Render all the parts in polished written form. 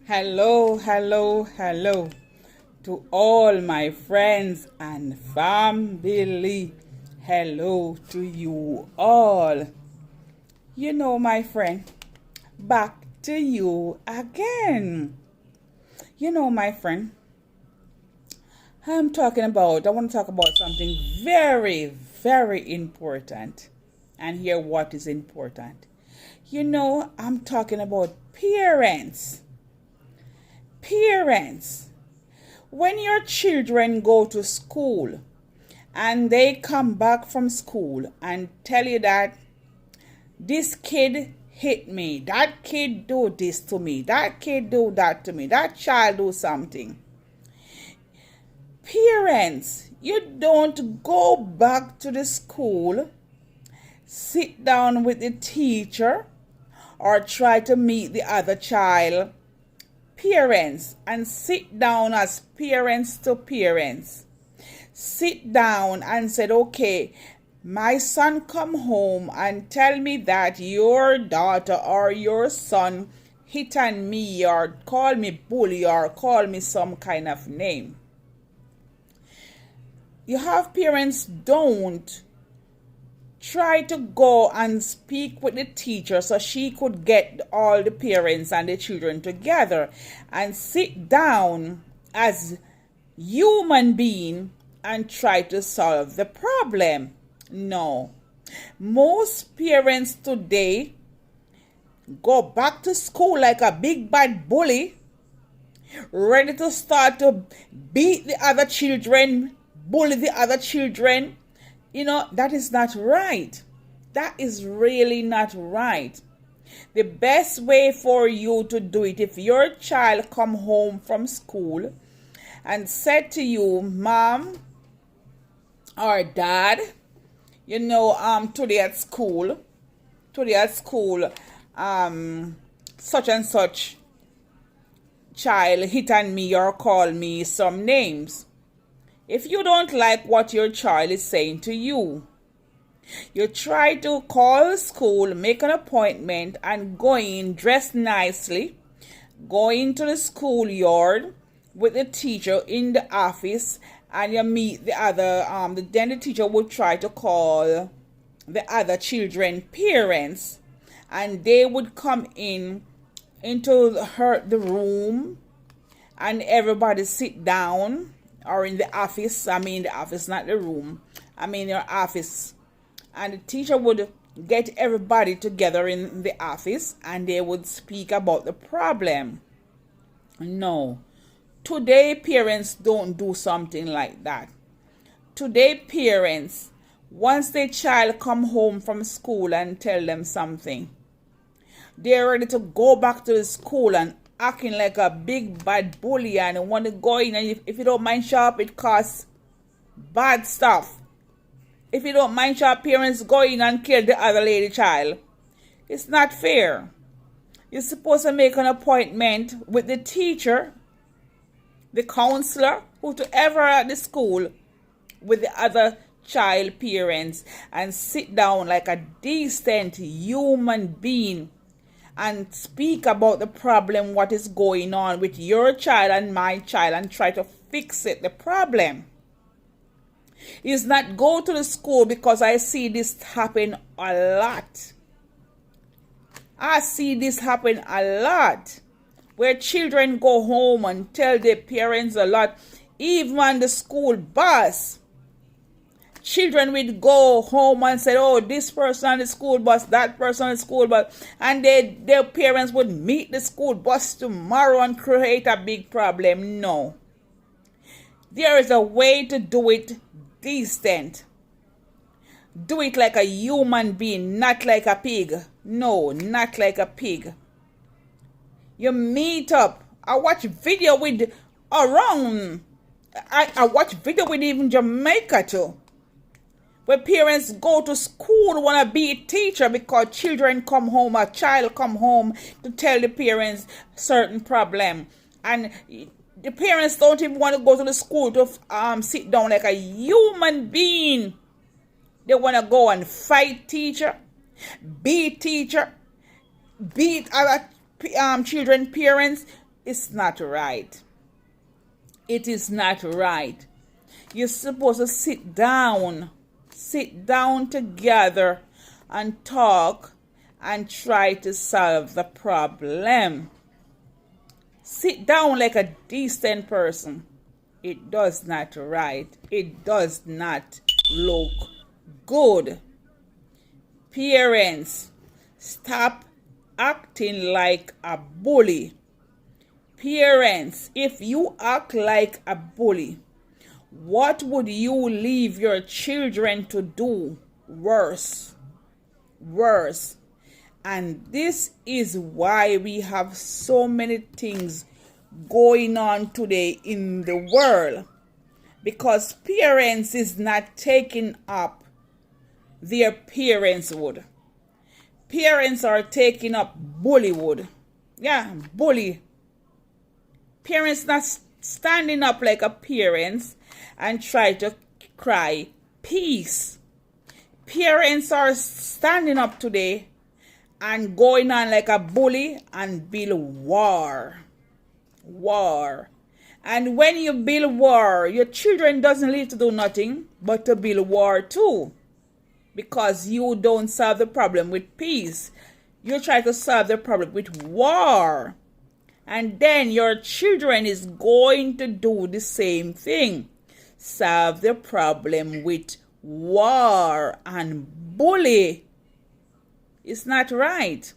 Hello, hello, hello to all my friends and family. Hello to you all. My friend, back to you again. My friend, I want to talk about something very, very important. And hear what is important. I'm talking about parents. Parents, when your children go to school and they come back from school and tell you that this kid hit me, that kid do this to me, that kid do that to me, that child do something. Parents, you don't go back to the school, sit down with the teacher, or try to meet the other child. Parents, and sit down as parents to parents. Sit down and said, okay, my son come home and tell me that your daughter or your son hit on me or call me bully or call me some kind of name. You have parents don't try to go and speak with the teacher so she could get all the parents and the children together and sit down as human being and try to solve the problem. No. Most parents today go back to school like a big bad bully, ready to start to beat the other children, bully the other children. That is not right. That is really not right. The best way for you to do it, if your child come home from school and said to you, Mom or Dad, today at school, such and such child hit on me or call me some names. If you don't like what your child is saying to you, you try to call school, make an appointment, and go in, dress nicely, go into the schoolyard with the teacher in the office, and you meet the other, then the teacher would try to call the other children parents, and they would come into the room, and everybody sit down, or in the office, not the room, your office. And the teacher would get everybody together in the office and they would speak about the problem. No. Today, parents don't do something like that. Today, parents, once their child come home from school and tell them something, they're ready to go back to the school and acting like a big bad bully and want to go in, and if you don't mind sharp, it costs bad stuff. If you don't mind sharp, parents go in and kill the other lady child. It's not fair. You're supposed to make an appointment with the teacher, the counselor, whoever at the school, with the other child parents, and sit down like a decent human being and speak about the problem, what is going on with your child and my child, and try to fix it. The problem is not go to the school, because I see this happen a lot. I see this happen a lot, where children go home and tell their parents a lot. Even on the school bus, children would go home and say, oh, this person on the school bus, that person on the school bus, and their parents would meet the school bus tomorrow and create a big problem. No. There is a way to do it decent. Do it like a human being, not like a pig. No, not like a pig. You meet up. I watch video with around. I watch video with even Jamaica too, where parents go to school, want to be a teacher because children come home, a child come home to tell the parents certain problem. And the parents don't even want to go to the school to sit down like a human being. They want to go and fight teacher, beat other children parents. It's not right. It is not right. You're supposed to sit down together and talk and try to solve the problem. Sit down like a decent person. It does not right. It does not look good. Parents, stop acting like a bully. Parents, if you act like a bully, what would you leave your children to do? Worse. And this is why we have so many things going on today in the world, because parents is not taking up their parentshood. Parents are taking up bullywood. Yeah, bully. Parents not standing up like a parents and try to cry peace. Parents are standing up today and going on like a bully and build war. And when you build war, your children doesn't need to do nothing but to build war too, because you don't solve the problem with peace. You try to solve the problem with war. And then your children is going to do the same thing. Solve the problem with war and bully. It's not right.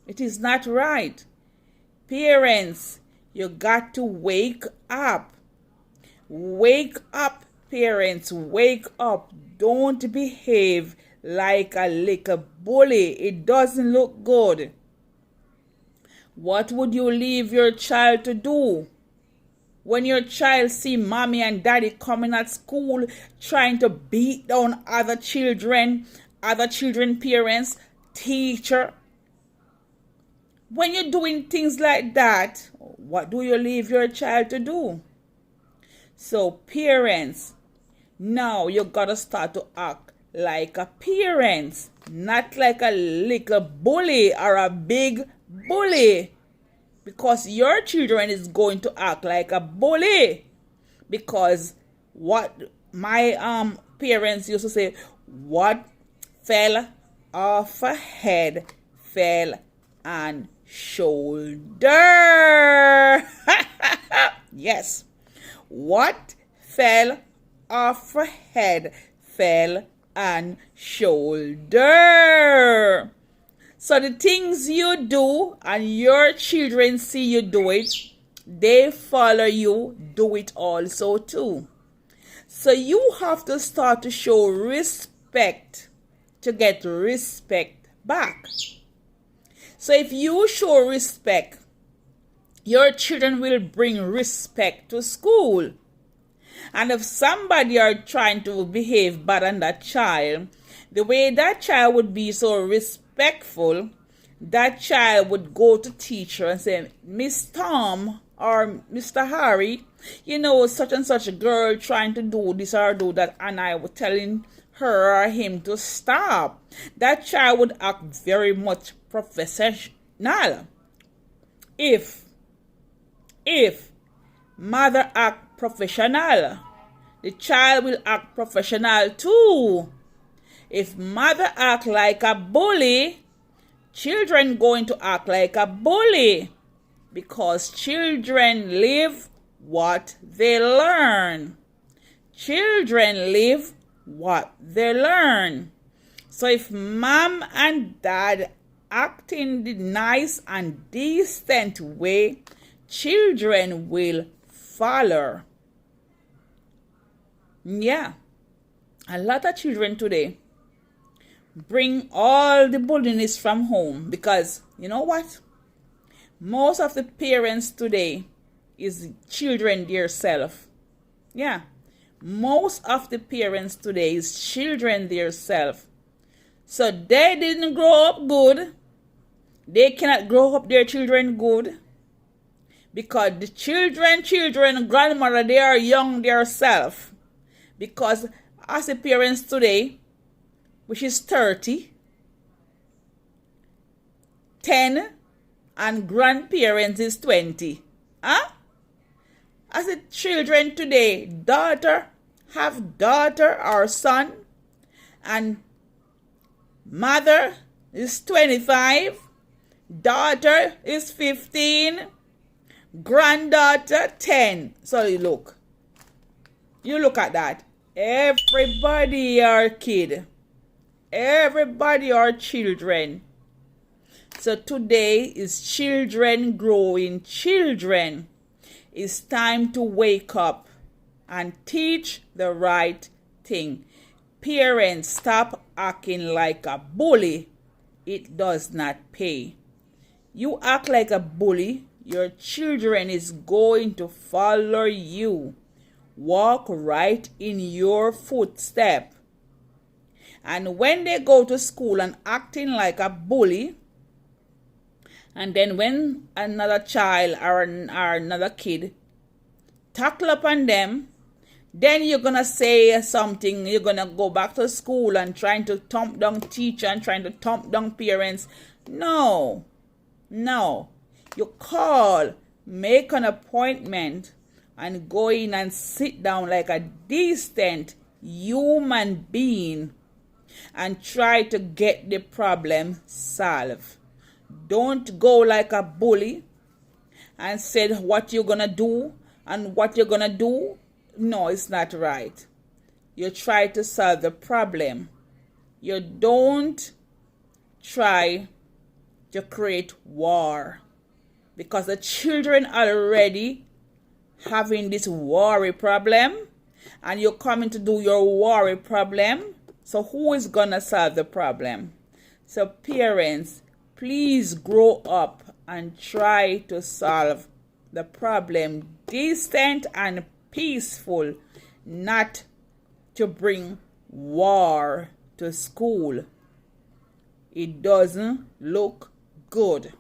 It is not right. Parents, you got to wake up. Wake up, parents. Wake up. Don't behave like a little bully. It doesn't look good. What would you leave your child to do? When your child see mommy and daddy coming at school trying to beat down other children, parents, teacher. When you're doing things like that, what do you leave your child to do? So parents, now you gotta start to act like a parent, not like a little bully or a big bully, because your children is going to act like a bully. Because what my parents used to say, what fell off a head fell on shoulder. Yes, what fell off a head fell on shoulder. So the things you do and your children see you do it, they follow you, do it also too. So you have to start to show respect to get respect back. So if you show respect, your children will bring respect to school. And if somebody are trying to behave bad on that child, the way that child would be so respectful, that child would go to teacher and say, Miss Tom or Mr. Harry, you know, such and such a girl trying to do this or do that, and I was telling her or him to stop. That child would act very much professional. If mother act professional, the child will act professional too. If mother act like a bully, children going to act like a bully, because children live what they learn. Children live what they learn. So if mom and dad act in the nice and decent way, children will follow. Yeah, a lot of children today bring all the bulliness from home, because you know what? Most of the parents today is children themselves. Yeah, most of the parents today is children themselves. So they didn't grow up good. They cannot grow up their children good, because the children, grandmother, they are young themselves. Because as the parents today, which is 30, 10, and grandparents is 20. Huh? As the children today, daughter have daughter or son, and mother is 25, daughter is 15, granddaughter 10. So you look at that. Everybody are kid. Everybody are children. So today is children growing children. It's time to wake up and teach the right thing. Parents, stop acting like a bully. It does not pay. You act like a bully, your children is going to follow you. Walk right in your footstep. And when they go to school and acting like a bully, and then when another child or another kid tackle upon them, then you're going to say something. You're going to go back to school and trying to thump down teacher and trying to thump down parents. No. You call, make an appointment, and go in and sit down like a decent human being and try to get the problem solved. Don't go like a bully and say what you're going to do and what you're going to do. No, it's not right. You try to solve the problem. You don't try to create war, because the children are already having this worry problem, and you're coming to do your worry problem. So who is going to solve the problem? So parents, please grow up and try to solve the problem decent and peaceful, not to bring war to school. It doesn't look good.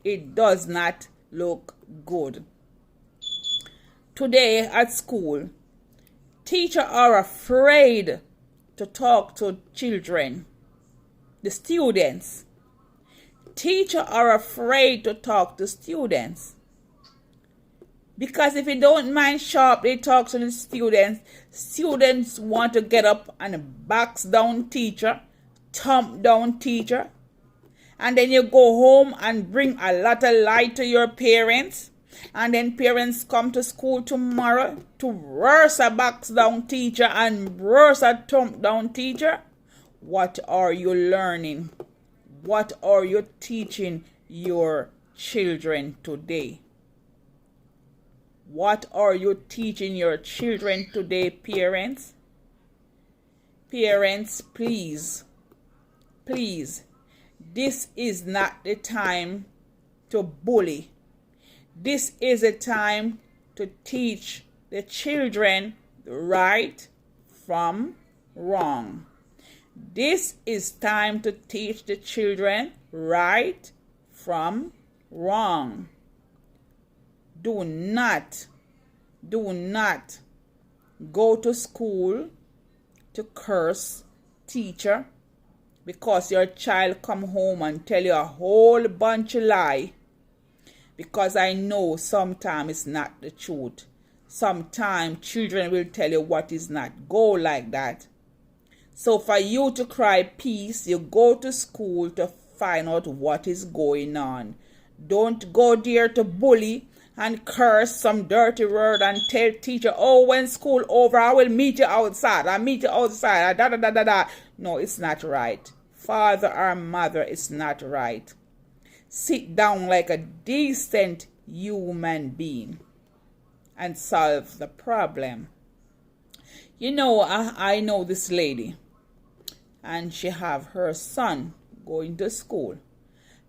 It does not look good. Today at school, teachers are afraid to talk to children, the students. Teachers are afraid to talk to students. Because if you don't mind sharply talk to the students, students want to get up and box down teacher, thump down teacher. And then you go home and bring a lot of lie to your parents. And then parents come to school tomorrow to worse a box down teacher and worse a thump down teacher. What are you learning? What are you teaching your children today? What are you teaching your children today, parents? Parents, please, this is not the time to bully. This is a time to teach the children right from wrong. This is time to teach the children right from wrong. Do not go to school to curse teacher because your child come home and tell you a whole bunch of lie. Because I know sometimes it's not the truth. Sometimes children will tell you what is not. Go like that. So for you to cry peace, you go to school to find out what is going on. Don't go there to bully and curse some dirty word and tell teacher, oh, when school over, I will meet you outside. I meet you outside. Da, da, da, da, da. No, it's not right. Father or mother, it's not right. Sit down like a decent human being and solve the problem. You know, I know this lady, and she have her son going to school.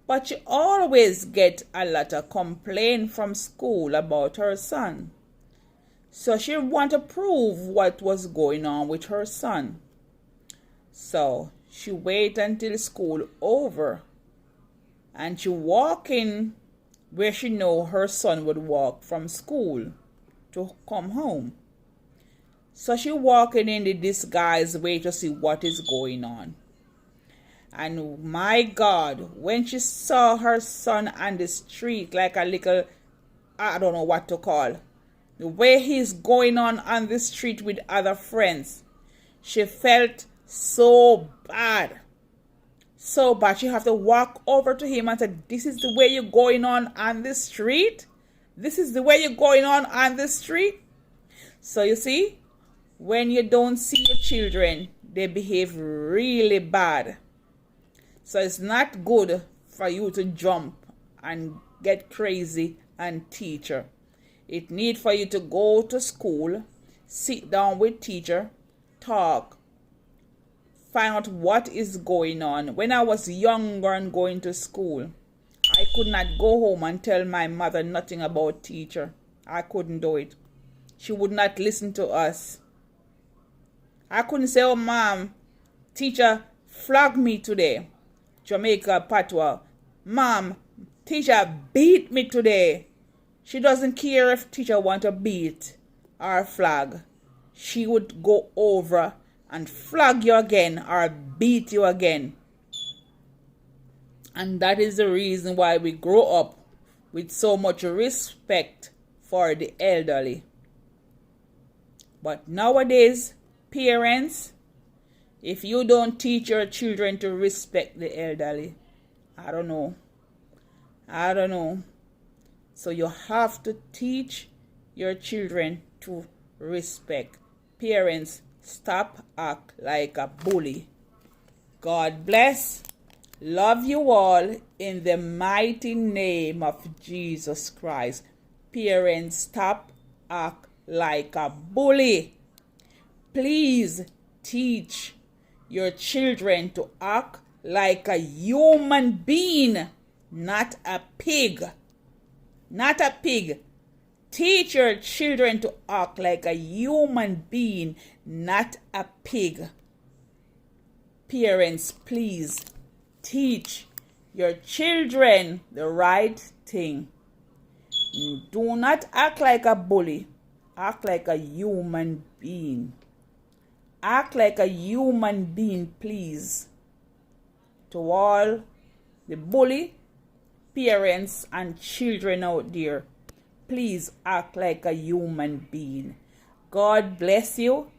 But she always get a lot of complaint from school about her son. So she want to prove what was going on with her son. So she wait until school over, and she walk in where she know her son would walk from school to come home. So she walking in the disguised way to see what is going on. And my God, when she saw her son on the street like a little, I don't know what to call, the way he's going on the street with other friends, she felt so bad. So bad. She have to walk over to him and say, this is the way you're going on the street? This is the way you're going on the street? So you see, when you don't see your children, they behave really bad. So it's not good for you to jump and get crazy and teach her. It need for you to go to school, sit down with teacher, talk, find out what is going on. When I was younger and going to school, I could not go home and tell my mother nothing about teacher. I couldn't do it. She would not listen to us. I couldn't say, oh, mom, teacher flogged me today. Jamaica patois. Mom, teacher beat me today. She doesn't care if teacher want to beat or flag. She would go over and flag you again or beat you again. And that is the reason why we grow up with so much respect for the elderly. But nowadays, parents, if you don't teach your children to respect the elderly, I don't know. So you have to teach your children to respect. Parents, stop act like a bully. God bless. Love you all in the mighty name of Jesus Christ. Parents, stop act like a bully. Please teach your children to act like a human being, not a pig. Not a pig. Teach your children to act like a human being, not a pig. Parents, please teach your children the right thing. Do not act like a bully. Act like a human being. Act like a human being, please. To all the bully parents and children out there, please act like a human being. God bless you,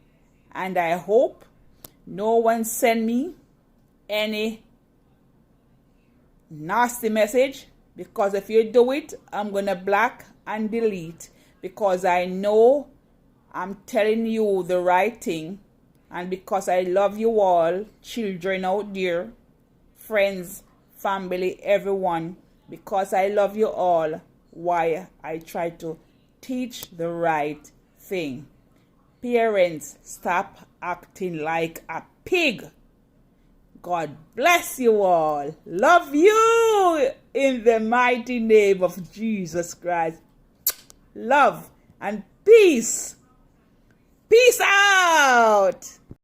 and I hope no one send me any nasty message, because if you do it, I'm gonna block and delete, because I know I'm telling you the right thing, and because I love you all, children out there, friends, family, everyone, because I love you all, why I try to teach the right thing. Parents, stop acting like a pig. God bless you all. Love you in the mighty name of Jesus Christ. Love and peace. Peace out.